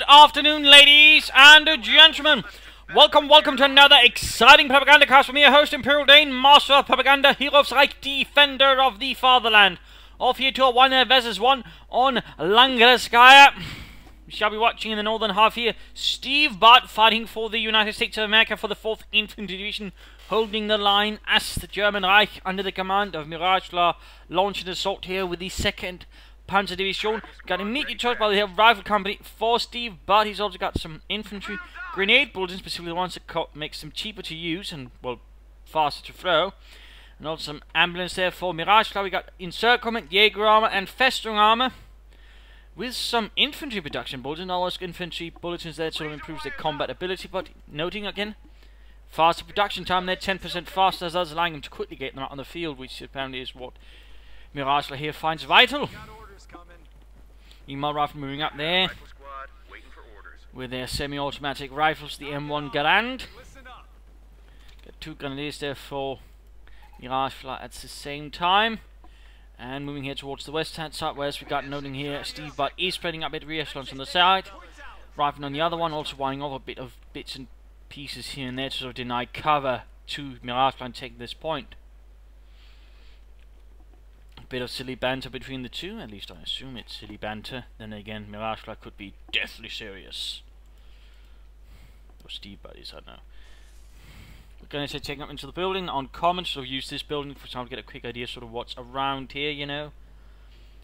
afternoon, ladies and gentlemen. Welcome to another exciting Propagandacast from your host, Imperial Dane, Master of Propaganda, Hero of Reich, Defender of the Fatherland. Off here to a 1 versus 1 on Langreskaya. We shall be watching in the northern half here, Stevebud fighting for the United States of America for the 4th Infantry Division, holding the line as the German Reich under the command of Miragefla launch an assault here with the 2nd Panzer Division. Got immediate choice by the rifle company for Stevebud. He's also got some infantry grenade bullets, specifically the ones that makes them cheaper to use and, well, faster to throw. And also some ambulance there for Miragefla. We got encirclement, Jaeger armor, and Festung armor. With some infantry production bulletins, all those infantry bulletins there sort of improves their combat ability, but noting again, faster production time, they're 10% faster, thus allowing them to quickly get them out on the field, which apparently is what Miragefla here finds vital. Meanwhile, rifle moving up there with their semi-automatic rifles, the M1 Garand. Got 2 grenadiers there for Miragefla at the same time. And moving here towards the west-hand side, whereas we got noting here, Stevebud is spreading up a bit of re-echelons on the side. Rifle on the other one, also winding off a bit of bits and pieces here and there to sort of deny cover to Miragefla and take this point. A bit of silly banter between the two, at least I assume it's silly banter. Then again, Miragefla could be deathly serious. Or Stevebud is, I don't know. We're going to say taking up into the building on common, so use this building for time to get a quick idea sort of what's around here, you know.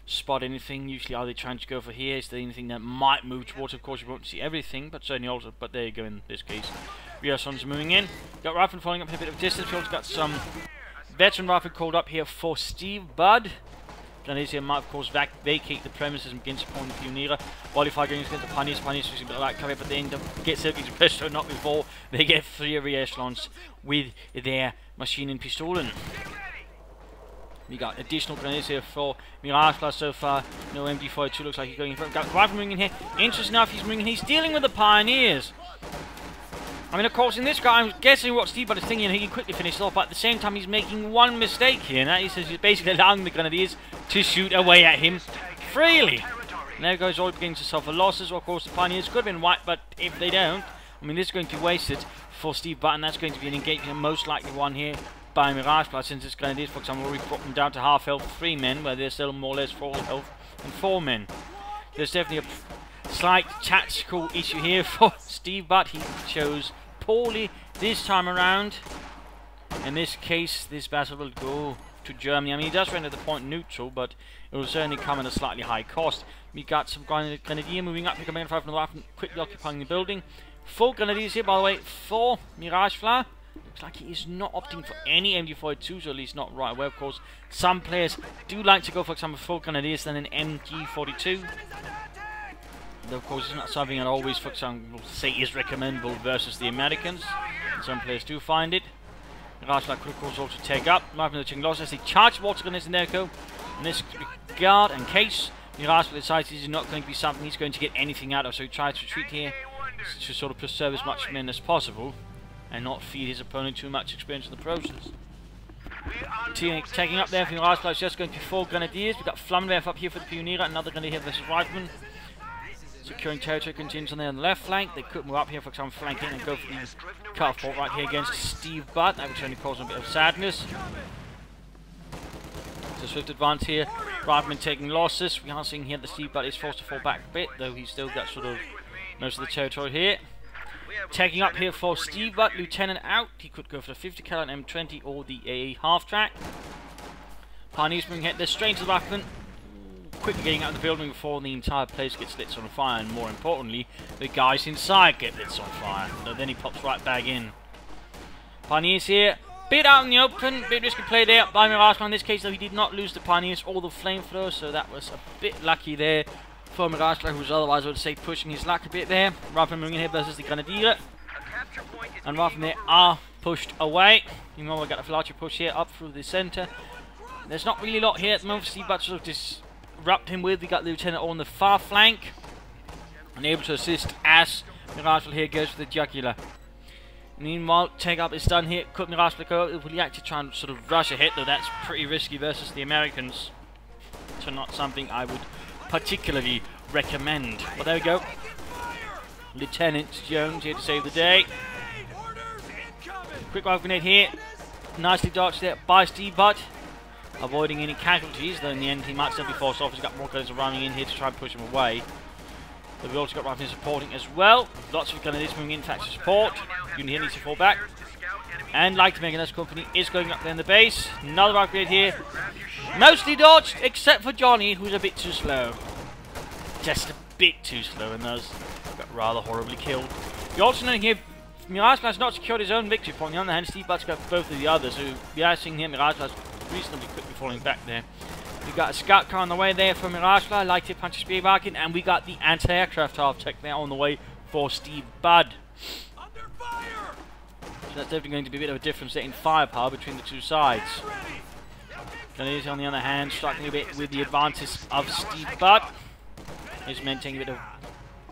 Spot anything, usually are they trying to go for here, is there anything that might move towards, of course you won't see everything, but certainly also, but there you go in this case. Rearssons moving in, got rifle falling up here a bit of distance, we also got some veteran rifle called up here for Stevebud. Grenadiers here might of course vacate the premises and begin supporting the Pioneer. While if I go against the Pioneers usually a bit like cover, but they end up get circuits pressure not before they get 3 re-echelons with their machine and pistolen. We got additional grenadiers here for Miragefla so far. No MD42 looks like he's going in front. Got rifle moving in here. Interesting enough, he's moving in. He's dealing with the Pioneers. I mean, of course, in this guy, I'm guessing what Stevebud is thinking, he can quickly finish it off, but at the same time, he's making one mistake here, and that is he's basically allowing the Grenadiers to shoot away at him freely. And there goes all beginning to suffer losses. Well, of course, the Pioneers could have been wiped, but if they don't, I mean, this is going to be wasted for Stevebud, and that's going to be an engagement, most likely one here by Miragefla, since his Grenadiers, for example, already brought them down to half health 3 men, where they're still more or less full health and 4 men. There's definitely a slight tactical issue here for Stevebud. He chose poorly this time around. In this case, this battle will go to Germany. I mean, he does render the point neutral, but it will certainly come at a slightly high cost. We got some Grenadier moving up, coming in 5 from the left and quickly occupying the building. 4 Grenadiers here, by the way, for Miragefla. Looks like he is not opting for any MG42s, or at least not right away. Of course, some players do like to go, for example, 4 Grenadiers than an MG42. Though, of course, it's not something I'd always, for example, say is recommendable versus the Americans. Some players do find it. Miragefla could, of course, also take up. Marking the Ching losses. They charge water gunners in there, go. In this regard, in case Miragefla decides this is not going to be something he's going to get anything out of, so he tries to retreat here to sort of preserve as much men as possible and not feed his opponent too much experience in the process. Taking up there for Miragefla is just going to be 4 Grenadiers. We've got Flammenwerfer up here for the Pioneer, another Grenadier versus Rifleman. Securing territory continues on there on the left flank. They could move up here for example, flanking and go for the cut-off point right here against Stevebud. That would certainly cause a bit of sadness. So swift advance here. Rifleman taking losses. We are seeing here that Stevebud is forced to fall back a bit, though he's still got sort of most of the territory here. Taking up here for Stevebud, Lieutenant out. He could go for the 50 caliber M20 or the AA half-track. Pioneers moving here. They're straight to the Rifleman. Quickly getting out of the building before the entire place gets lit on fire, and more importantly, the guys inside get lit on fire. So then he pops right back in. Pioneers here, bit out in the open, bit risky play there by Miragefla. In this case, though, he did not lose the Pioneers or the flamethrower, so that was a bit lucky there for Miragefla, who was otherwise, I would say, pushing his luck a bit there. Rifleman moving in here versus the Grenadier, and Rifleman there are pushed away. You know, we got a larger push here up through the centre. There's not really a lot here at the moment. Stevebud sort of disrupt him with. We got Lieutenant on the far flank, and able to assist as Miragefla here goes for the jugular. Meanwhile, take up is done here. Could Miragefla go? Will he actually try and sort of rush ahead? Though that's pretty risky versus the Americans, so not something I would particularly recommend. But there we go. Lieutenant Jones here to save the day. Quick rifle grenade here. Nicely dodged there by Stevebud. Avoiding any casualties, though in the end he might still be forced off. He's got more guns running in here to try and push him away. But we've also got rifles supporting as well. Lots of candidates moving in to support. Unit here needs to fall back. And like to make another company is going up there in the base. Another rifle grenade here. Mostly dodged, except for Johnny, who's a bit too slow. Just a bit too slow, and those got rather horribly killed. You also know here, Miragefla has not secured his own victory point. On the other hand, Stevebud's got both of the others, who we are seeing here Miragefla's reasonably quickly falling back there. We got a scout car on the way there for Miragefla, light hit punch speed marking, and we got the anti-aircraft half tech there on the way for Stevebud. So that's definitely going to be a bit of a difference there in firepower between the two sides. Canadians on the other hand striking a bit with the advantage of Stevebud. His men taking a bit of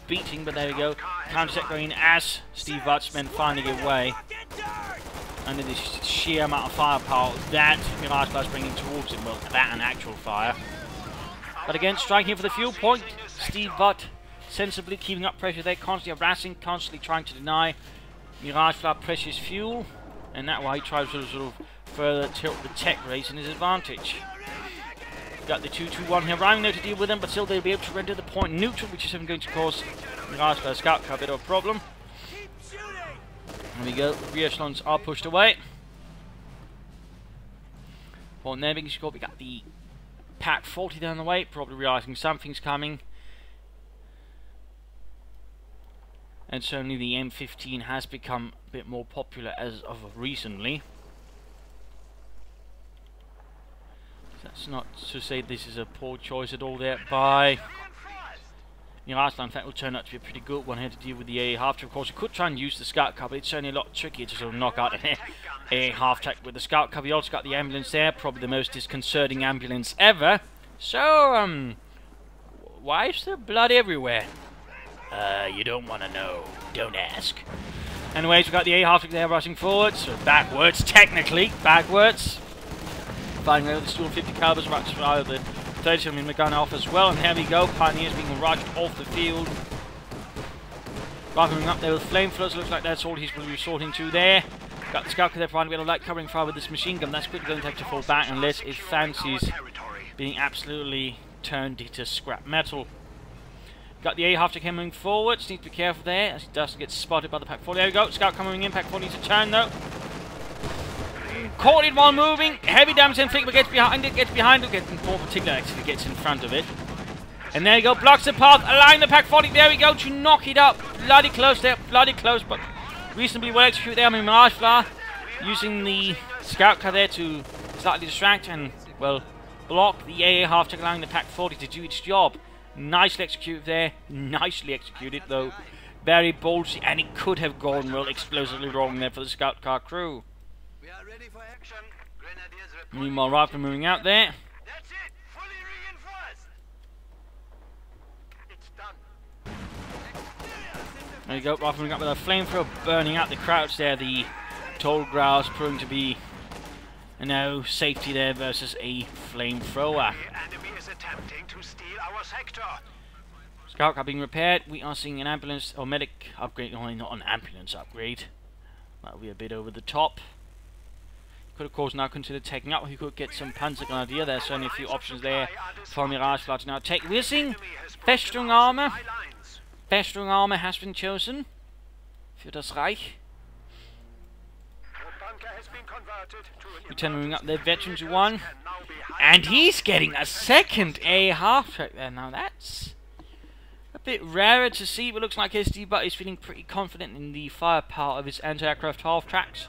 beating, but there we go. Counter-attack going as Stevebud's men finally give way. Under the sheer amount of firepower that Miragefla is bringing towards him. Well, that and actual fire. But again, striking for the fuel point. Stevebud sensibly keeping up pressure there, constantly harassing, constantly trying to deny Miragefla precious fuel. And that way he tries to sort of further tilt the tech race in his advantage. Got the 2-2-1 here, arriving there to deal with them, but still they'll be able to render the point neutral, which is going to cause Miragefla's scout car a bit of a problem. There we go, the echelons are pushed away. Point there being scored, we got the Pack 40 down the way, probably realising something's coming. And certainly the M15 has become a bit more popular as of recently. That's not to say this is a poor choice at all there by Miragefla. In fact, will turn out to be a pretty good one here to deal with the AA half track. Of course, you could try and use the scout car, but it's certainly a lot trickier to sort of knock out an AA half track with the scout car. You also got the ambulance there, probably the most disconcerting ambulance ever. So, why is there blood everywhere? You don't want to know. Don't ask. Anyways, we've got the AA half track there rushing forwards, so backwards, technically, backwards. Fighting over the 250 calibers, right to fire the 37mm gun off as well, and there we go, Pioneers being rushed off the field. Rifling up there with flamethrowers, looks like that's all he's going to be resorting to there. Got the scout car there providing a bit of light covering fire with this machine gun. That's quickly going to have to fall back unless it fancies being absolutely turned into scrap metal. Got the A half track moving forward, just need to be careful there as he doesn't get spotted by the Pack 40. There we go, scout coming in, Pack 40 needs to turn though. Caught it while moving, heavy damage inflicted, but gets behind it, gets more particular actually, gets in front of it. And there you go, blocks the path, allowing the Pack 40, there we go, to knock it up. Bloody close there, bloody close, but reasonably well executed there. I mean, Miragefla using the scout car there to slightly distract and, well, block the AA half track, allowing the Pack 40 to do its job. Nicely executed there, nicely executed though. Very ballsy, and it could have gone, well, explosively wrong there for the scout car crew. Ready for action. Grenadiers Meanwhile, Rifle moving out there. That's it. Fully reinforced. It's done. There you go, Rifle moving up with a flamethrower, burning out the crouch there. The tall grass proving to be no safety there versus a flamethrower. The enemy is attempting to steal our sector. Scout car being repaired. We are seeing an ambulance or medic upgrade. Only not an ambulance upgrade. That'll be a bit over the top. Could of course now consider taking out. He could get some Panzer Grenadier. There's certainly a few options there for Miragefla to now take. We're seeing Festung armor. Festung armor has been chosen für das Reich. Lieutenant moving up there, Veterans 1. And he's getting a second A half track there. Now that's a bit rarer to see, but looks like Stevebud is feeling pretty confident in the firepower of his anti-aircraft half tracks.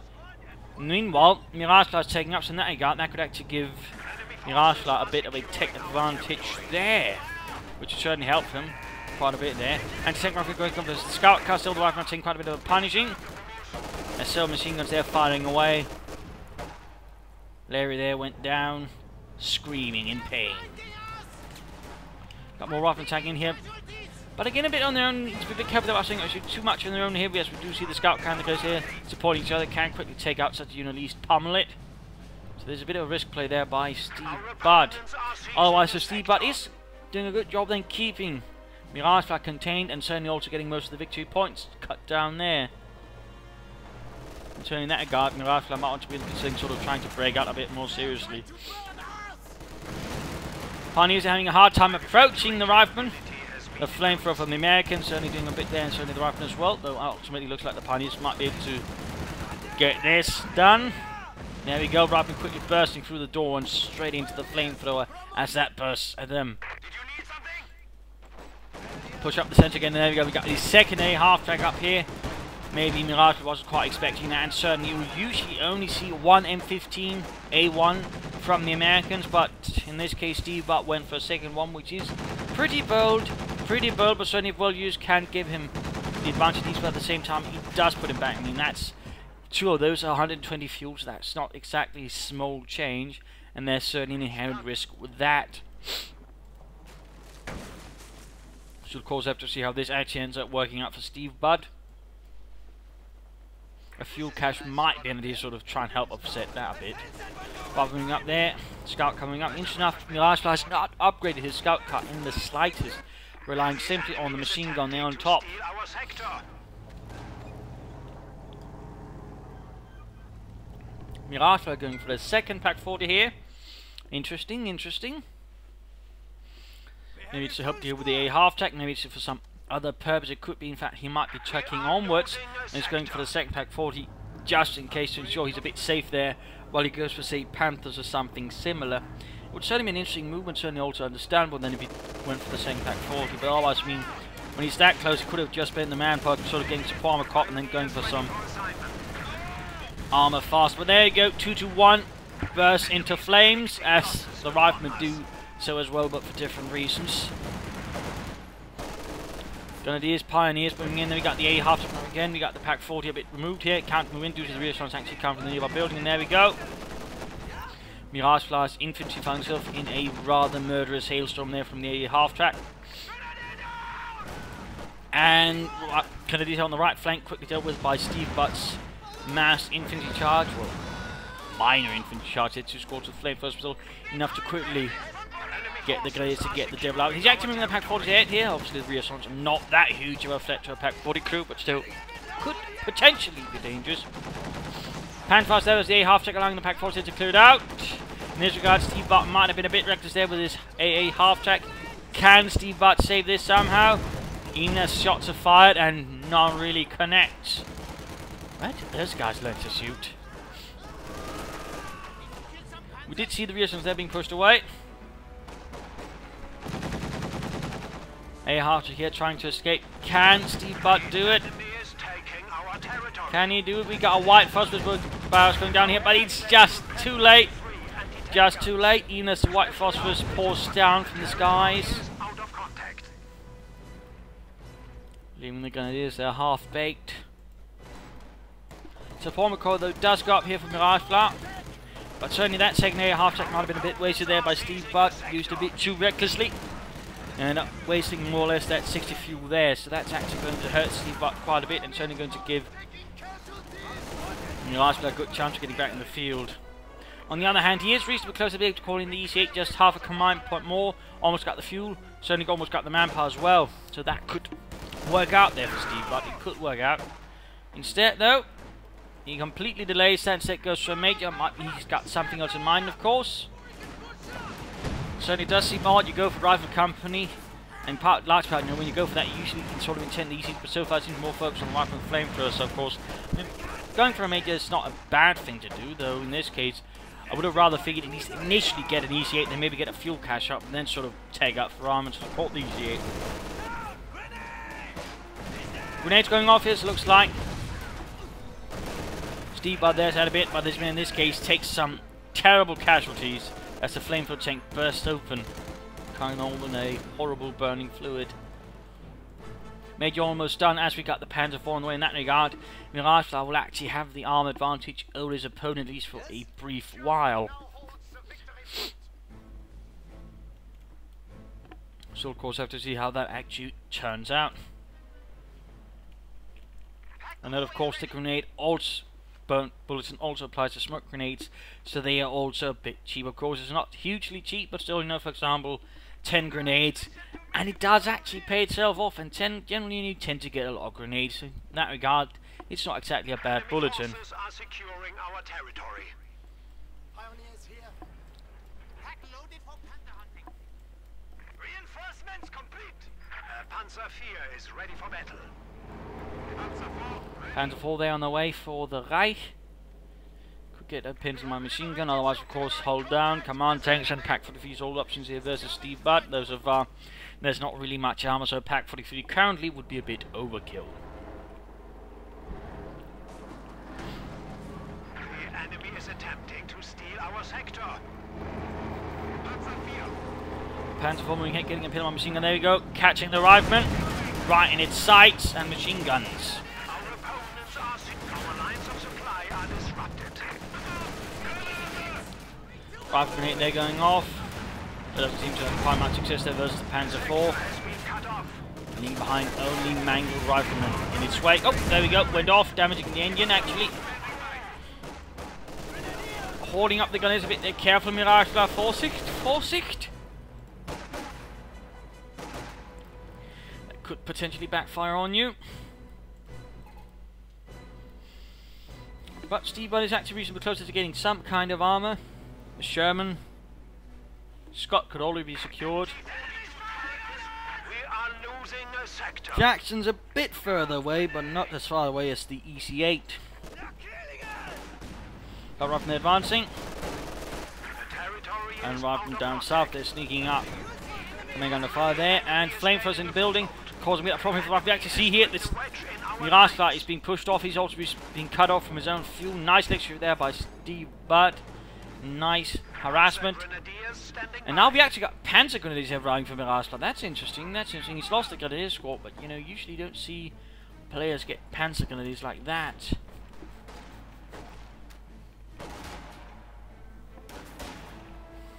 Meanwhile, Miragefla is taking up some that he got. That could actually give Miragefla a bit of a technical advantage there, which would certainly help him quite a bit there. Anti-tank rifle going up to the scout car, still the rifle taking quite a bit of a punishing. There's still machine guns there firing away. Larry there went down, screaming in pain. Got more rifle attack in here. But again, a bit on their own. Need to be a bit careful about saying actually too much on their own here. Yes, we do see the scout can goes here, supporting each other, can quickly take out such a unit, at least pummel it. So there's a bit of a risk play there by Stevebud. Otherwise, so Stevebud is doing a good job then keeping Miragefla contained and certainly also getting most of the victory points cut down there. And turning that regard, Miragefla might want to be considering sort of trying to break out a bit more seriously. Pioneers are having a hard time approaching the riflemen. The flamethrower from the Americans certainly doing a bit there, and certainly the riflemen as well, though ultimately looks like the Pioneers might be able to get this done. There we go, rifleman quickly bursting through the door and straight into the flamethrower as that bursts at them. Push up the centre again, there we go, we got the second A half-track up here. Maybe Miragefla wasn't quite expecting that, and certainly you usually only see one M15 A1 from the Americans, but in this case Stevebud went for a second one, which is pretty bold, but certainly if well used can give him the advantage, but at the same time he does put him back. I mean, that's two of those are 120 fuel, so that's not exactly a small change, and there's certainly an inherent risk with that. So of course have to see how this actually ends up working out for Stevebud. A fuel cache might be an idea to sort of try and help offset that a bit. But moving up there, scout coming up. Interesting enough, Miragefla has not upgraded his scout cut in the slightest, relying simply on the machine gun there on top. Miragefla going for the second Pack 40 here. Interesting. Maybe it's to help deal with the A half-track, maybe it's for some other purpose. It could be, in fact, he might be tracking onwards and he's going for the second Pack 40 just in case, to ensure he's a bit safe there while he goes for, say, Panthers or something similar. It would certainly be an interesting movement, certainly also understandable then if he went for the second Pack 40, but otherwise, I mean, when he's that close, he could have just been the manpower sort of getting some armor cop and then going for some armor fast. But there you go, 2-1 burst into flames, as the riflemen do so as well, but for different reasons. Grenadiers, Pioneers moving in, then we got the A half again, we got the Pack 40 a bit removed here, can't move in due to the reassurance actually coming from the nearby building, and there we go. Miragefla's infantry found himself in a rather murderous hailstorm there from the A half track. And Grenadiers on the right flank quickly dealt with by Stevebud's mass infantry charge, well, minor infantry charge here, 2 squads of flamethrowers, still enough to quickly get the Grenadiers to get the devil out. He's actually moving the Pack 48 here. Obviously the reassurance not that huge of a threat to a Pack 40 crew, but still could potentially be dangerous. Panfast there as the A half-track allowing the Pack 48 to clear it out. In this regard, Stevebud might have been a bit reckless there with his AA half-track. Can Stevebud save this somehow? Enos shots are fired and none really connects. Where did those guys learn to shoot? We did see the reassurance there being pushed away. A half-track here trying to escape. Can Stevebud do it? Can he do it? We got a white phosphorus barrels going down here, but it's just too late. Just too late. Enos, the white phosphorus pours down from the skies. Leaving the Grenadiers there half-baked. So Formicor though does go up here for Miragefla. But certainly that second A half-track might have been a bit wasted there by Stevebud. Used a bit too recklessly. And up wasting more or less that 60 fuel there, so that's actually going to hurt Stevebud quite a bit, and certainly going to give Miragefla a good chance of getting back in the field. On the other hand, he is reasonably close to be able to call in the EC8, just half a command point more, almost got the fuel, certainly almost got the manpower as well, so that could work out there for Stevebud, it could work out. Instead though, he completely delays, Sunset goes for a major, he's got something else in mind of course. Certainly does seem odd, you go for Rifle Company, and large part, when you go for that, you usually can sort of intend the easy, but so far it seems more focused on the rifle and flamethrower, so of course, going for a major is not a bad thing to do, though in this case, I would have rather figured at least initially get an EC8, then maybe get a fuel cache up, and then sort of tag up for armor to support the EC8. Grenades going off here, so it looks like. Stevebud there's had a bit, but this man in this case takes some terrible casualties as the flamethrower tank bursts open, carrying on a horrible burning fluid. Major almost done as we got the Panzer IV on the way in that regard. Miragefla will actually have the arm advantage over his opponent at least for a brief while. So of course have to see how that actually turns out. And then of course the grenade also bulletin also applies to smoke grenades, so they are also a bit cheap. Of course, it's not hugely cheap, but still, you know, for example, 10 grenades, and it does actually pay itself off, and generally you tend to get a lot of grenades, so in that regard it's not exactly a bad bulletin. Forces are securing our territory. Pioneers here. Pack loaded for panther hunting. Reinforcements complete. Panzer IV is ready for battle. Panzer IV there on the way for the Reich. Could get a pins on my machine gun, otherwise of course hold down. Command tanks and Pack 43's all options here versus Stevebud. Those of there's not really much armor, so Pack 43 currently would be a bit overkill. The enemy is attempting to steal our sector. Panzer IV moving ahead, getting a pin on my machine gun. There we go, catching the rifleman right in its sights and machine guns. Our opponents are our lines of supply are disrupted. Rifle grenade there going off. It doesn't seem to have quite much success there versus the Panzer IV. Leaving behind only mangled riflemen in its way. Oh, there we go, went off, damaging the engine actually. Holding up the gunners a bit there, careful Miragefla, Vorsicht. That could potentially backfire on you. But Stevebud is actually reasonably closer to getting some kind of armor. The Sherman, Scott could already be secured. We are losing a sector. Jackson's a bit further away, but not as far away as the EC8. Got Rifleman advancing. And Rifleman down south, they're sneaking up. Coming under fire there, and flamethrowers in the building, causing a bit of problem for the Rifleman. We actually see here this Miragefla is being pushed off. He's also being cut off from his own fuel. Nice lecture there by Stevebud. Nice harassment. And now we actually got Panzer Grenadiers here arriving from Miragefla. That's interesting. He's lost the Grenadier squad, but you know, usually you don't see players get Panzer Grenadiers like that.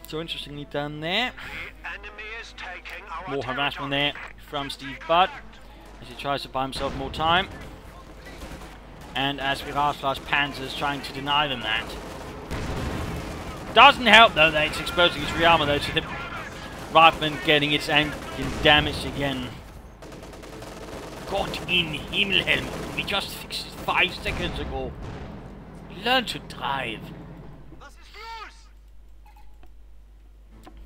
So interestingly done there. More harassment there from Stevebud as he tries to buy himself more time. And as Miragefla's Panzer is trying to deny them that. Doesn't help though that it's exposing its rear armor though to the Rifleman getting its engine damaged again. Gott in Himmelhelm, we just fixed it 5 seconds ago. Learn to drive.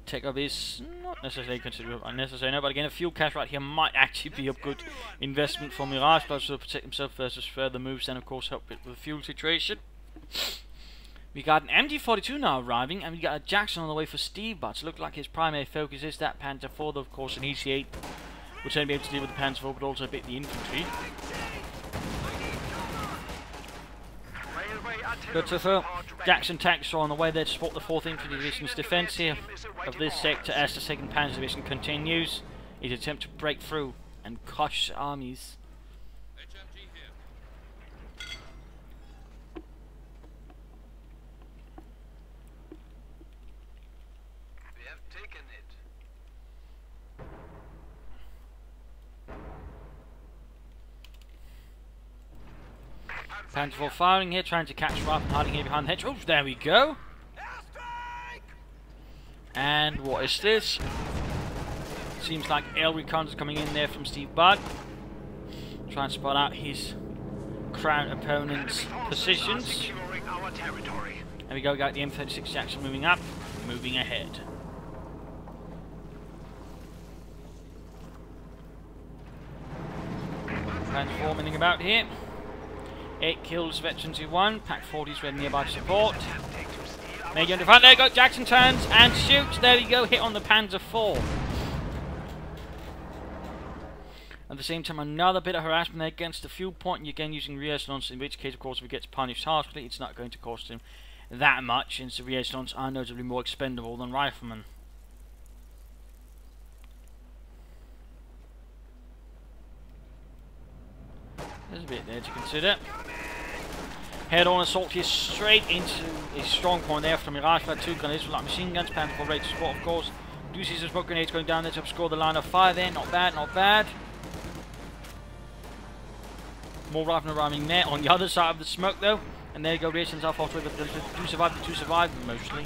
Tech of is not necessarily considered unnecessary now, but again a fuel cache right here might actually be a good investment for Miragefla to protect himself versus further moves and of course help it with the fuel situation. We got an MG42 now arriving, and we got a Jackson on the way for Stevebud. So look like his primary focus is that Panzer IV, though of course an EC8 would certainly be able to deal with the Panzer IV, but also a bit the infantry. Good so far. Jackson tanks are on the way there to support the 4th Infantry Division's defence here of this sector as the 2nd Panzer Division continues its attempt to break through and crush armies. Panzer IV firing here, trying to catch Rifleman hiding here behind the hedge. Oh, there we go. And what is this? Seems like air recons coming in there from Stevebud. Trying to spot out his crown opponent's positions. There we go, got the M36 Jackson moving up, moving ahead. Panzer IV milling about here. 8 kills, Veterans who won. Pack 40's ready nearby to support. Major in the front. There you go. Jackson turns and shoots. There you go. Hit on the Panzer IV. At the same time, another bit of harassment there against the fuel point. And again, using re-echelons, in which case, of course, if he gets punished harshly, it's not going to cost him that much, since the re-echelons are notably more expendable than riflemen. There's a bit there to consider. Head-on assault here straight into a strong point there from Miragefla. 2 grenades with like machine guns. Panzer IV ready to support, of course. Do see some smoke grenades going down there to obscure the line of fire there. Not bad, not bad. More riflemen arriving there on the other side of the smoke though. And there you go, reactions are fought with the 2 survive, mostly.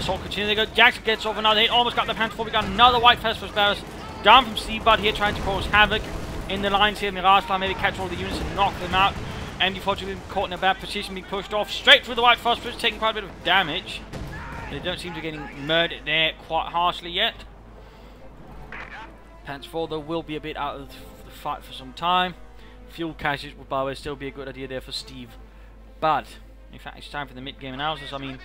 assault continues. There you go. Jackson gets off another hit. Almost got the Panther 4. We got another white phosphorus barrels down from Stevebud here, trying to cause havoc in the lines here. Miragefla maybe catch all the units and knock them out. MD4 being caught in a bad position, being pushed off straight through the white phosphorus, taking quite a bit of damage. They don't seem to be getting murdered there quite harshly yet. Panther 4 though will be a bit out of the fight for some time. Fuel caches would, by the way, still be a good idea there for Stevebud. In fact, it's time for the mid-game analysis. I mean,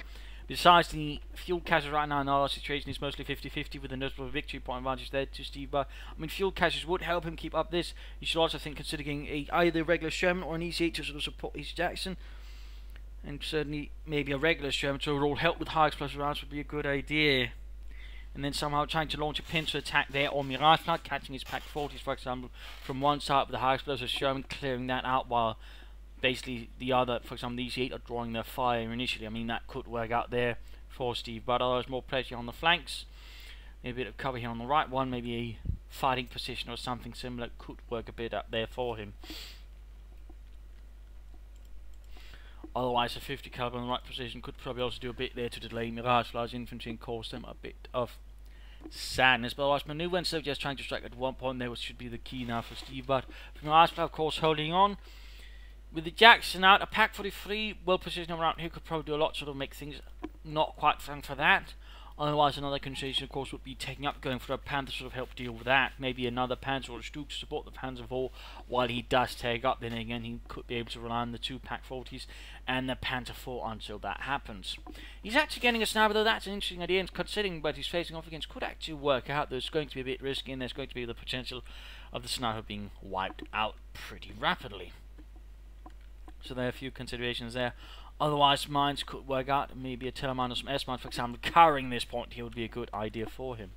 besides the fuel caches right now in our situation is mostly 50-50 with a notable victory point advantage there to Stevebud. I mean, fuel caches would help him keep up this. You should also think considering either a regular Sherman or an EC8 to sort of support his Jackson. And certainly maybe a regular Sherman to overall help with high explosive rounds would be a good idea. And then somehow trying to launch a pincer attack there on Miragefla, catching his pack 40s for example from one side with the high explosive Sherman, clearing that out while basically the other, for example these 8 are drawing their fire initially. I mean that could work out there for Steve, but otherwise more pressure on the flanks, maybe a bit of cover here on the right one, maybe a fighting position or something similar could work a bit up there for him. Otherwise a 50 caliber in the right position could probably also do a bit there to delay Miragefla's infantry and cause them a bit of sadness. But otherwise maneuver instead of just trying to strike at one point there should be the key now for Stevebud. Miragefla of course holding on. With the Jackson out, a pack 43 well positioned around here could probably do a lot to sort of make things not quite fun for that. Otherwise another consideration of course would be taking up, going for a Panther to sort of help deal with that. Maybe another Panzer or a Stuke to support the Panzer 4 while he does take up. Then again he could be able to rely on the 2 pack 40s and the Panther 4 until that happens. He's actually getting a sniper though, that's an interesting idea, and considering what he's facing off against could actually work out. There's going to be a bit risky and there's going to be the potential of the sniper being wiped out pretty rapidly. So there are a few considerations there. Otherwise, mines could work out. Maybe a Telemine or some S-mines, for example, covering this point here would be a good idea for him.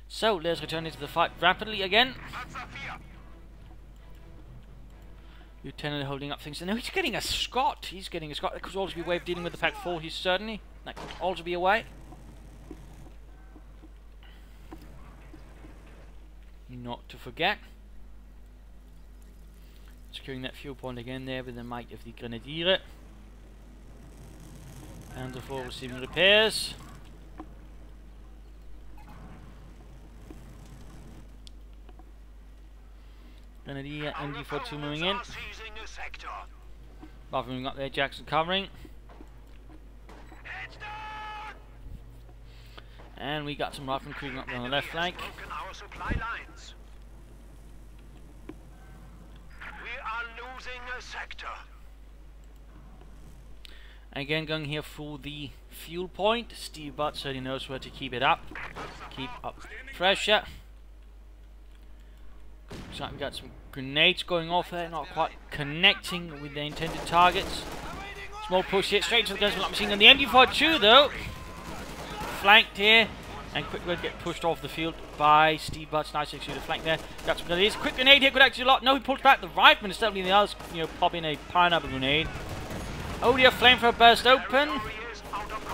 So, let's return into the fight rapidly again. Lieutenant holding up things. No, he's getting a Scot. He's getting a Scot. That could also be a way of dealing with the pack 4. He's certainly. That could also be a way. Not to forget. Securing that fuel point again there with the might of the Grenadier. Panzer 4 receiving repairs. Grenadier, MD42 moving in. Buff moving up there, Jackson covering. And we got some riflemen creeping up on the left flank. Again, going here for the fuel point. Stevebud certainly knows where to keep it up. Keep up pressure. Looks like we got some grenades going off there, not quite connecting with the intended targets. Small push here, straight to the guns from machine gun. The MD42 though, flanked here, and quickly get pushed off the field by Stevebud's nice to the flank there. Got some grenades. Quick grenade here could actually do a lot. No, he pulled back the rifleman instead of the others, you know, popping a pineapple grenade. Oh dear, flamethrower burst open.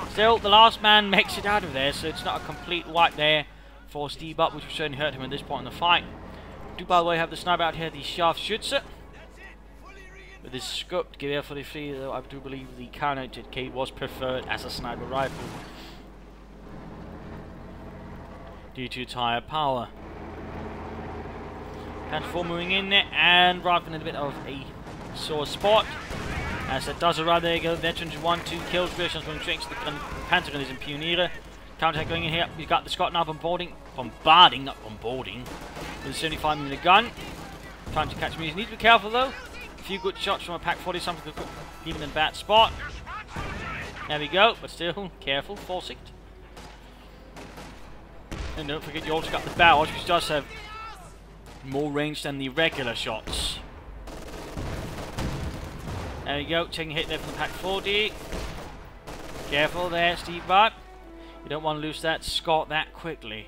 Still, the last man makes it out of there, so it's not a complete wipe there for Stevebud, which will certainly hurt him at this point in the fight. We do, by the way, have the sniper out here, the Scharfschütze. With this scoped Gewehr 43, though I do believe the counter-rated K was preferred as a sniper rifle due to its higher power. Panther 4 moving in there, and rather than a bit of a sore spot. As it does arrive, there you go. Veterans 1-2 kills. Versions going straight to the Panther and his Pioneer. Counterattack going in here. We've got the Scot now bombarding, not bombarding, with a 75mm gun. Trying to catch me. He needs to be careful though. A few good shots from a pack 40, something could put him in a bad spot. There we go, but still careful, foresight. And don't forget you also got the barrage, which does have more range than the regular shots. There we go, taking a hit there from the pack 40. Careful there, Stevebud. You don't want to lose that Scot that quickly.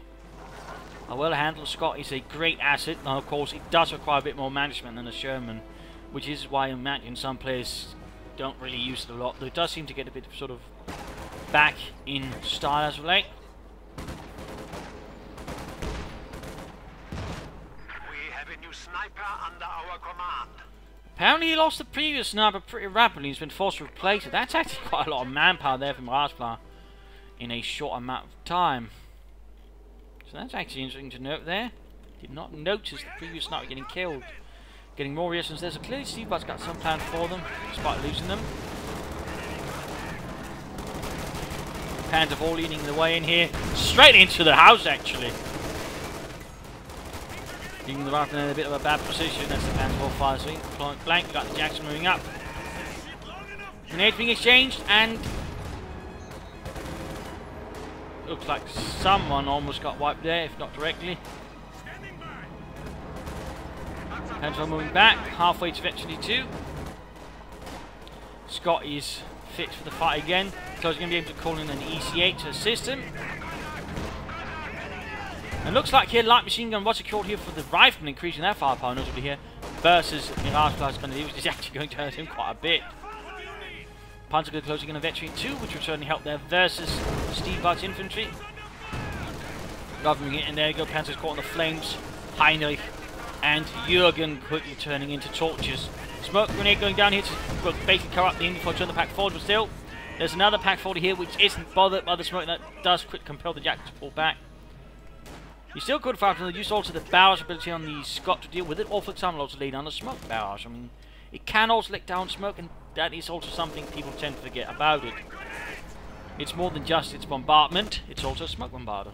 A well-handled Scot is a great asset. Now, of course, it does require a bit more management than a Sherman, which is why I imagine some players don't really use it a lot. Though it does seem to get a bit of sort of back in style as of late. We have a new sniper under our command. Apparently he lost the previous sniper pretty rapidly. He's been forced to replace it. That's actually quite a lot of manpower there from Miragefla. in a short amount of time. So that's actually interesting to note there. Did not notice the previous sniper getting killed. Getting more reactions there, so clearly Stevebud's got some plan for them, despite losing them. Panzer all leading the way in here, straight into the house actually. Leaving the rifle in a bit of a bad position. That's the Panzer all fires in point blank. We've got the Jackson moving up. Grenades being exchanged, and looks like someone almost got wiped there, if not directly. Panzer moving back, halfway to Vet 22. Scott is fit for the fight again, so he's going to be able to call in an EC8 to assist him. And looks like here light machine gun was secured here for the rifleman, increasing their firepower notably here, versus Miragefla is going to do, which is actually going to hurt him quite a bit. Panzer good closing in a Vet 22, which will certainly help there versus Stevebud's infantry. Government it, and there you go, Panzer's caught in the flames. Heinrich and Jürgen quickly turning into torches. Smoke grenade going down here to basically cover up the enemy before turn the pack forward, but still, there's another pack forward here which isn't bothered by the smoke. That does quick compel the Jack to pull back. You still could fire from the use also the barrage ability on the Scott to deal with it, or for example also lay down a smoke barrage. I mean, it can also let down smoke, and that is also something people tend to forget about it. It's more than just its bombardment, it's also a smoke bombarder.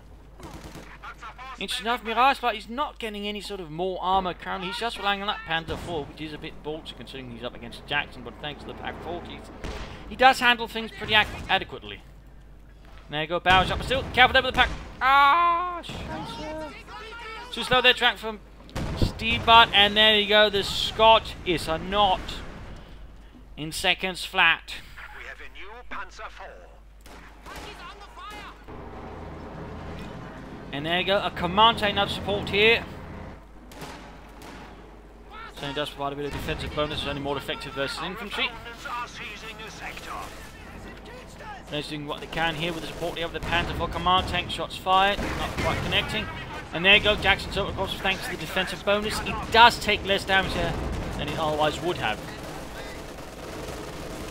Interesting enough, Miragefla is not getting any sort of more armor currently. He's just relying on that Panzer IV, which is a bit ballsy considering he's up against Jackson, but thanks to the Pack 40s, he does handle things pretty adequately. There you go, barrage up, but still, careful there with the Pack. Ah, scheiße. Too slow there, track from Stevebud, and there you go, the Scott is a knot in seconds flat. We have a new Panzer IV. And there you go, a command tank now to support here. So it does provide a bit of defensive bonus, it's only more effective versus infantry. They're doing what they can here with the support of the Panzer IV command tank. Shots fired, not quite connecting. And there you go, Jackson's over, of course, thanks to the defensive bonus. It does take less damage here than it otherwise would have.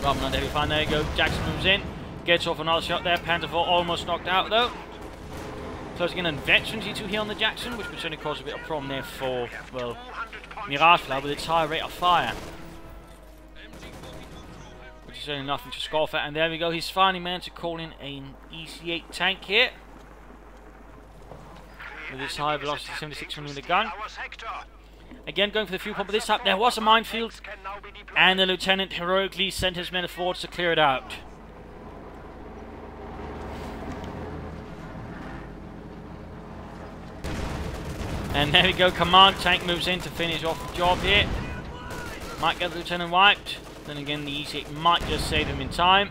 Rather than heavy fire, there you go, Jackson moves in, gets off another shot there. Panzer IV almost knocked out though. Closing in on Vet 22 here on the Jackson, which would certainly cause a bit of problem there for, well, Miragefla with its high rate of fire. Which is certainly nothing to scoff at. And there we go, he's finally managed to call in an EC8 tank here. With its high velocity 76mm gun. Again going for the fuel pump, but this time there was a minefield. And the lieutenant heroically sent his men forward to clear it out. And there we go, command tank moves in to finish off the job here. Might get the lieutenant wiped. Then again, the EC8 might just save him in time.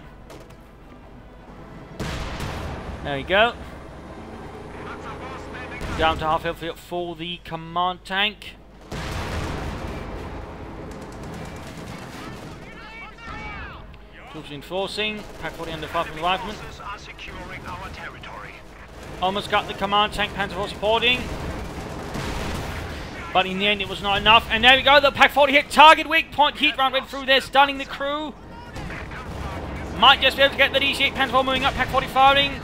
There we go. Down to half health for the command tank. Troops reinforcing. Pack 40 under fire from the riflemen. Almost got the command tank, Panzer IV supporting. But in the end it was not enough. And there we go, the Pack 40 hit target weak point. Heat round went through there, stunning the crew. Might just be able to get the EC8 Panzer IV moving up, Pack 40 firing.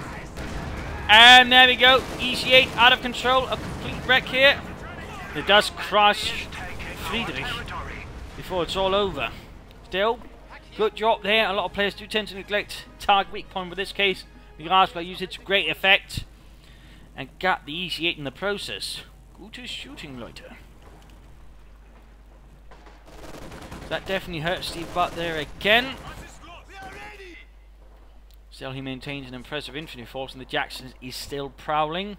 And there we go, EC8 out of control, a complete wreck here. It does crush Friedrich before it's all over. Still, good job there. A lot of players do tend to neglect target weak point, but in this case, Miragefla used it to great effect and got the EC8 in the process. Gute shooting, Leute. That definitely hurt Stevebud there again. Still, he maintains an impressive infantry force, and the Jackson is still prowling,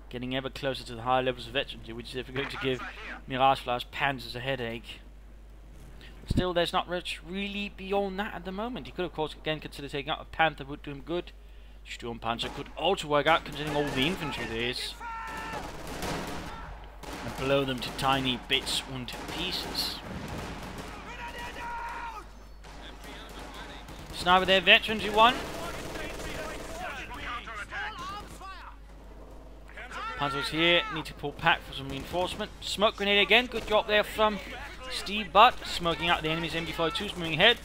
getting ever closer to the higher levels of veterancy, which is going to give Miragefla's panzers a headache. But still, there's not much really beyond that at the moment. He could, of course, again consider taking out a Panther, would do him good. Sturmpanzer could also work out, considering all the infantry there is. And blow them to tiny bits and pieces. Sniper there, veterans you won. Panzers here, need to pull back for some reinforcement. Smoke grenade again, good job there from Stevebud, smoking out the enemy's MG42s, moving ahead.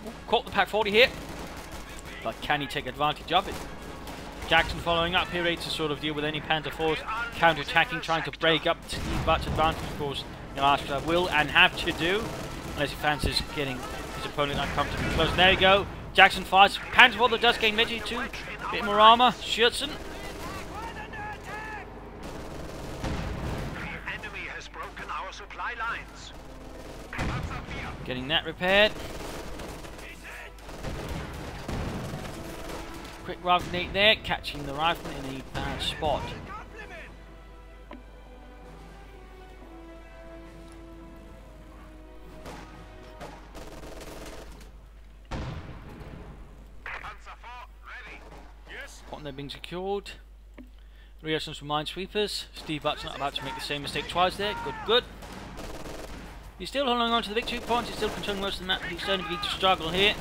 Ooh, caught the Pack 40 here. but can he take advantage of it? Jackson following up here, ready to sort of deal with any Panzer force counter-attacking, trying to break up Stevebud's advantage. Of course, Miragefla will and have to do, unless he fancies getting his opponent uncomfortably close. There you go. Jackson fires. Panzer Warlord does gain Veggie too. Bit more armor. Schürzen. The enemy has broken our supply lines. Getting that repaired. Quick rifle grenade there, catching the rifleman in a bad spot. One they're being secured. Reactions from minesweepers. Stevebud's not about to make the same mistake twice there. Good, good. He's still holding on to the victory points. He's still controlling most of the map, but he's starting to begin to struggle here.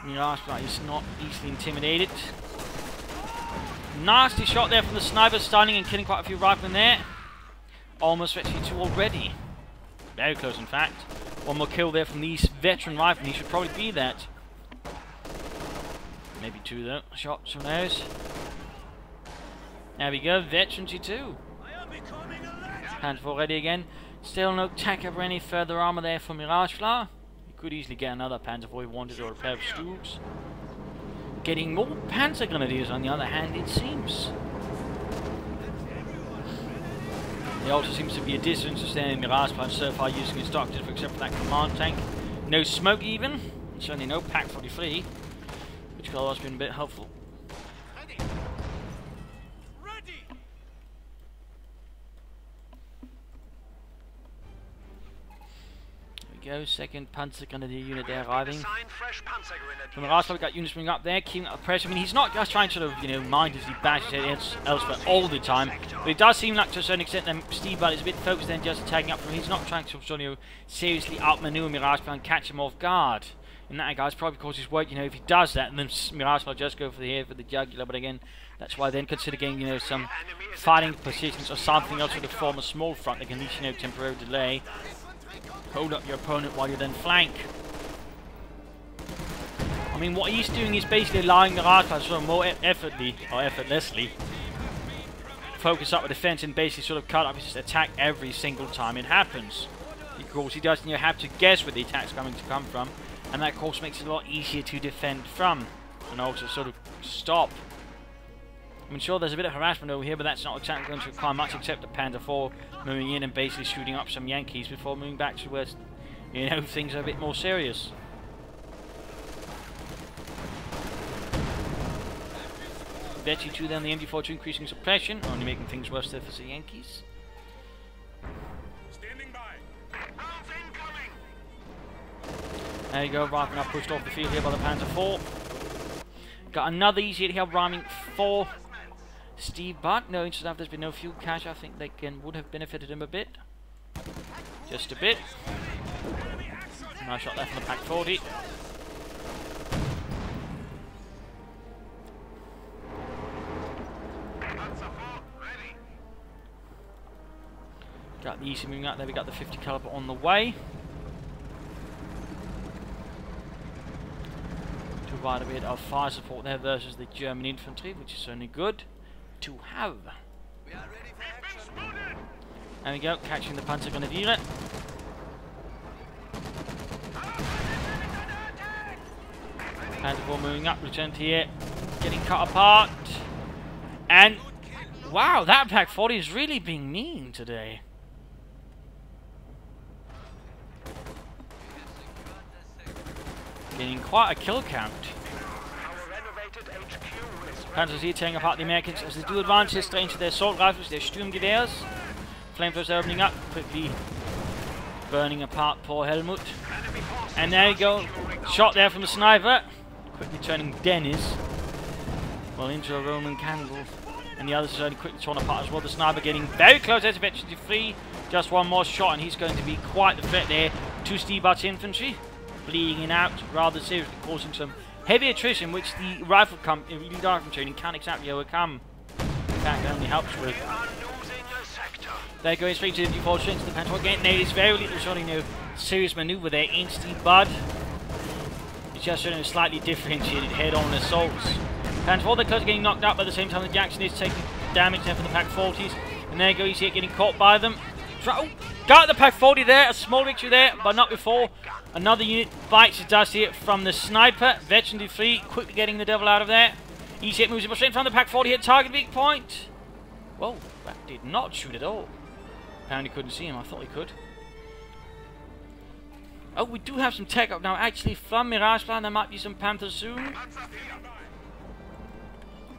Miragefla is not easily intimidated. Nasty shot there from the sniper, stunning and killing quite a few riflemen there. Almost actually 2 already. Very close, in fact. One more kill there from these veteran riflemen. He should probably be that. Maybe 2 though. Shots from those. There we go. Veteran G2. Panzer 4 ready again. Still no tack over any further armor there for Miragefla. Could easily get another Panzer 4 if he wanted, or a pair of Stoops. Getting more Panzer Grenadiers on the other hand, it seems. There also seems to be a disinterest in Miragefla so far using his doctors, except for that command tank. No smoke even. Certainly no Pack 43, which could have been a bit helpful. Go, second Panzer Grenadier unit there arriving. From Miragefla, we've got units bringing up there, keeping up the pressure. I mean, he's not just trying to sort of, you know, mindlessly bash it elsewhere all the time, but it does seem like to a certain extent that Stevebud is a bit focused on just attacking up from him. He's not trying to sort of, you know, seriously outmaneuver Miragefla and catch him off guard. In that regard, it's probably because he's worried, you know, if he does that, and then Miragefla just go for the head, for the jugular. But again, that's why then consider getting, you know, some fighting positions or something else to form a small front that can at least, you know, temporarily delay. Hold up your opponent while you then flank. I mean, what he's doing is basically allowing Miragefla to sort of more effortlessly focus up a defense and basically sort of cut up his attack every single time it happens. Because he doesn't, you know, have to guess where the attack's going to come from, and that of course makes it a lot easier to defend from, and also sort of stop. I mean, sure, there's a bit of harassment over here, but that's not exactly going to require much except the Panzer 4 moving in and basically shooting up some Yankees before moving back to where, you know, things are a bit more serious. Betty 2 then, the MG4 increasing suppression, only making things worse there for the Yankees. Standing by. There you go, rifling up, pushed off the field here by the Panzer 4. Got another easy hit here, rhyming for Stevebud. No, interesting enough, there's been no fuel cache. I think they would have benefited him a bit. Just a bit. Nice shot there from the Pack 40. Got the easy moving out there, we got the 50 caliber on the way. To provide a bit of fire support there versus the German infantry, which is certainly good to have. There we go, catching the Panzer Grenadier. Panzer 4 moving up, returned here, getting cut apart. And wow, that Pack 40 is really being mean today. Getting quite a kill count. Panzers here tearing apart the Americans as they do advance here straight into their assault rifles, their Sturmgewehrs. Flamethrowers opening up, quickly burning apart poor Helmut. And there you go, shot there from the sniper, quickly turning Dennis. Well, into a Roman candle. And the others are only quickly torn apart as well. The sniper getting very close, there's eventually free. Just one more shot and he's going to be quite the threat there to Stevebud's infantry. Bleeding out rather seriously, causing some heavy attrition, which the rifle training can't exactly overcome. In fact, it only helps with. They're going straight to the default strength to the Panzer again. There is very little shot, you know, serious maneuver there in Stevebud. just showing a slightly differentiated head-on assaults. Panther 4, they're close to getting knocked out, but at the same time the Jackson is taking damage there from the Pack 40s. And there you go, you see it getting caught by them. Oh, got the Pack 40 there, a small victory there, but not before. Another unit bites the dust here from the sniper. Veteran defeat, quickly getting the devil out of there. Easy hit moves straight in front of the Pack 40, hit target weak point. Whoa, that did not shoot at all. Apparently couldn't see him, I thought he could. Oh, we do have some tech up now, actually, from Miragefla. There might be some Panthers soon.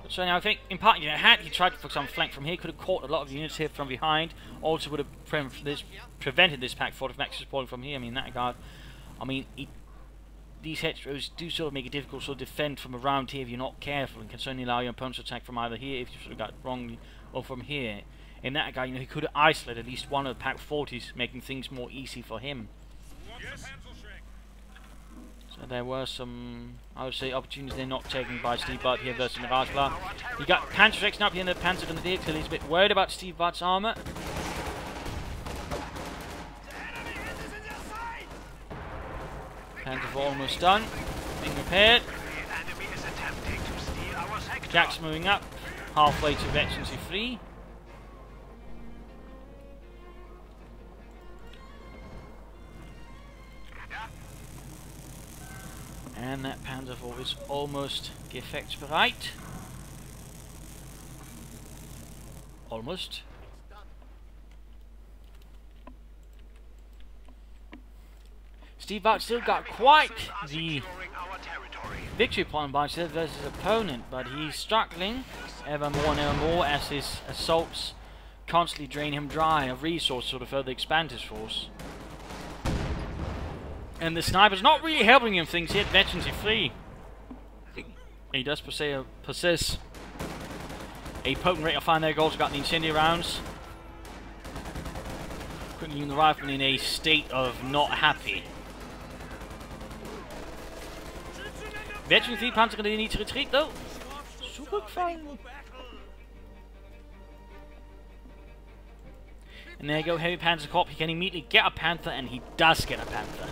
So now I think, in part, had he tried to focus on flank from here, could have caught a lot of units here from behind. Also would have prevented this Pack 40 from actually spoiling from here. I mean, in that regard, I mean, these hedgerows do sort of make it difficult to sort of defend from around here if you're not careful, and can certainly allow your opponent to attack from either here if you sort of got it wrongly, or from here. In that regard, he could have isolated at least one of the Pack 40s, making things more easy for him. So there were some, I would say, opportunities they're not taken by Stevebud here versus Miragefla. You got Panther Rex up here, and the Panther going to do because he's a bit worried about Stevebud's armor. Panther 4 almost done, being repaired. Jack's moving up, halfway to Veterancy 3. And that Panzer 4 is almost gefechtsbereit. Almost. Stevebud still got quite the victory point by versus his opponent, but he's struggling ever more and ever more as his assaults constantly drain him dry of resources to further expand his force. And the sniper's not really helping him things here. Veterancy 3. He does possess a potent rate of fire there. Goals got the incendiary rounds. Quickly using the rifle in a state of not happy. Veteran 3 Panzer going to need to retreat though. Super fine. And there you go, Heavy Panzer Corps. He can immediately get a Panther, and he does get a Panther.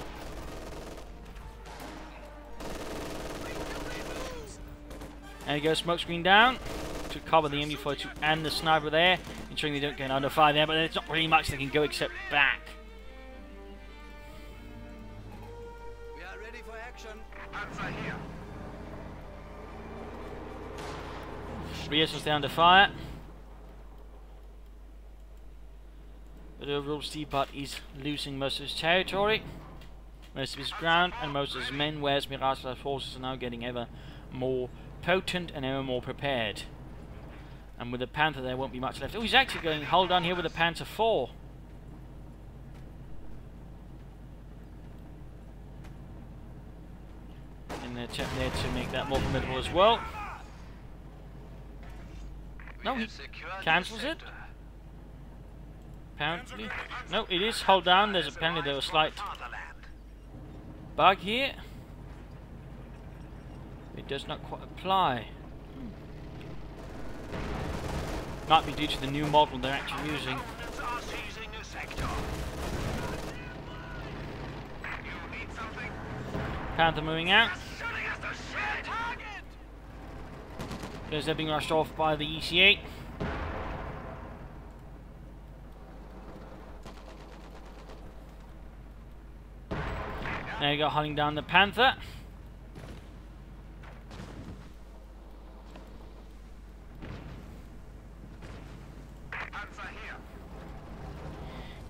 There you go, smoke screen down to cover the MB-42 and the sniper there, ensuring they don't get under fire there, but there's not really much they can go except back. We are ready for action. Panzer here. Rios was down to fire. But overall, Stevebud is losing most of his territory, most of his ground, and most of his men, whereas Miragefla's forces are now getting ever more potent and ever more prepared. And with the Panther there won't be much left. Oh, he's actually going hold on here with the Panther 4. And they're checking there to make that more formidable as well. No, he cancels it. Apparently. No, it is hold down. There's apparently there was a slight bug here. It does not quite apply. Might be due to the new model they're actually using. Panther moving out. Because they're being rushed off by the EC-8. There you go, hunting down the Panther.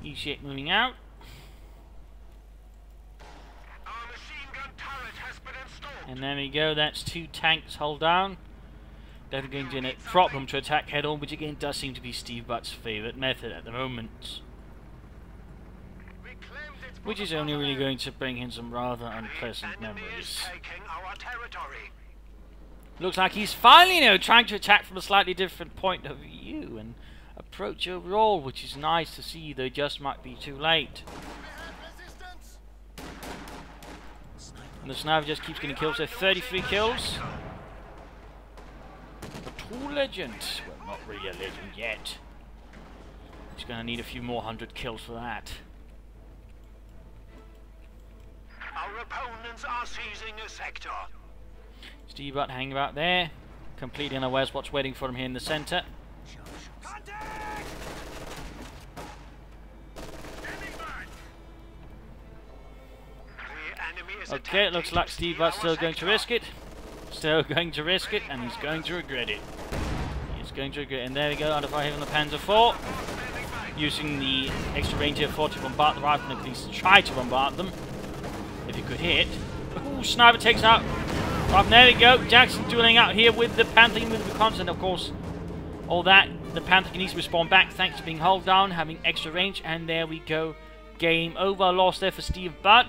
EC-8 moving out. Our machine gun turret has been installed. And there we go, that's 2 tanks hold down. They're going to be a problem to attack head on, which again does seem to be Stevebud's favourite method at the moment. Which is only really going to bring in some rather unpleasant memories. Looks like he's finally, trying to attack from a slightly different point of view and approach overall, which is nice to see, though just might be too late. And the sniper just keeps getting kills, so 33 kills. A true legend. Well, not really a legend yet. He's going to need a few more 100 kills for that. Our opponents are seizing a sector. Stevebud hanging about there, completely unaware of what's waiting for him here in the centre. Contact! The enemy is Okay, it looks like Stevebud's still going to risk it. Still going to risk it, and he's going to regret it. He's going to regret it. And there we go, under fire here on the Panzer IV. Using the extra range here for to bombard the rifle, at least try to bombard them. If he could hit. Ooh, sniper takes out. Right, there we go. Jackson dueling out here with the Panther, with the constant, of course. All that, the Panther can easily respawn back thanks to being hulled down, having extra range, and there we go. Game over. Lost there for Stevebud.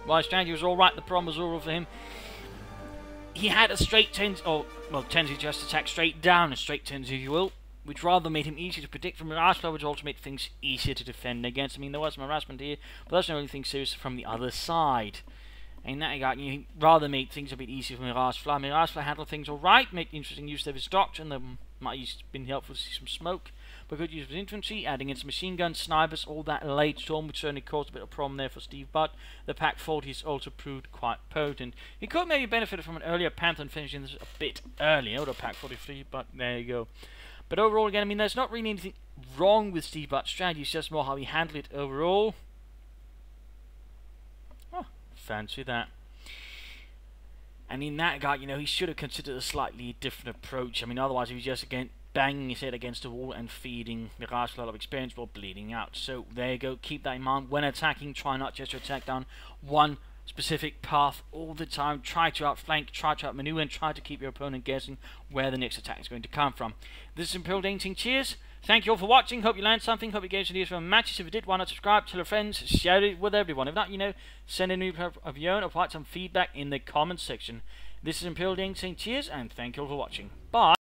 Well, his strategy was alright, the problem was all for him. He had a straight tendency, or, well, tendency just to attack straight down, a straight tendency, if you will, which rather made him easy to predict from Miragefla, which also made things easier to defend against. I mean, there was some harassment here, but that's not anything serious from the other side. And that regard, he rather made things a bit easier for Miragefla. Miragefla handled things alright, made interesting use of his doctrine, that might have been helpful to see some smoke, but good use of his infantry, adding in some machine guns, snipers, all that late storm, which certainly caused a bit of problem there for Stevebud. The Pack 40s also proved quite potent. He could maybe benefit from an earlier Panther and finishing this a bit earlier, or the Pack 43, but there you go. But overall, again, I mean, there's not really anything wrong with Stevebud's strategy, it's just more how he handled it overall. Oh, fancy that. And in that regard, you know, he should have considered a slightly different approach. I mean, otherwise he was just, again, banging his head against the wall and feeding Miragefla a lot of experience while bleeding out. So there you go, keep that in mind. When attacking, try not just to attack down one specific path all the time. Try to outflank, try to outmaneuver, and try to keep your opponent guessing where the next attack is going to come from. This is Imperial Dancing. Cheers. Thank you all for watching. Hope you learned something. Hope you gave some ideas from matches. If you did, why not subscribe, tell your friends, share it with everyone. If not, you know, send in of your own or provide some feedback in the comments section. This is Imperial Dancing. Cheers, and thank you all for watching. Bye.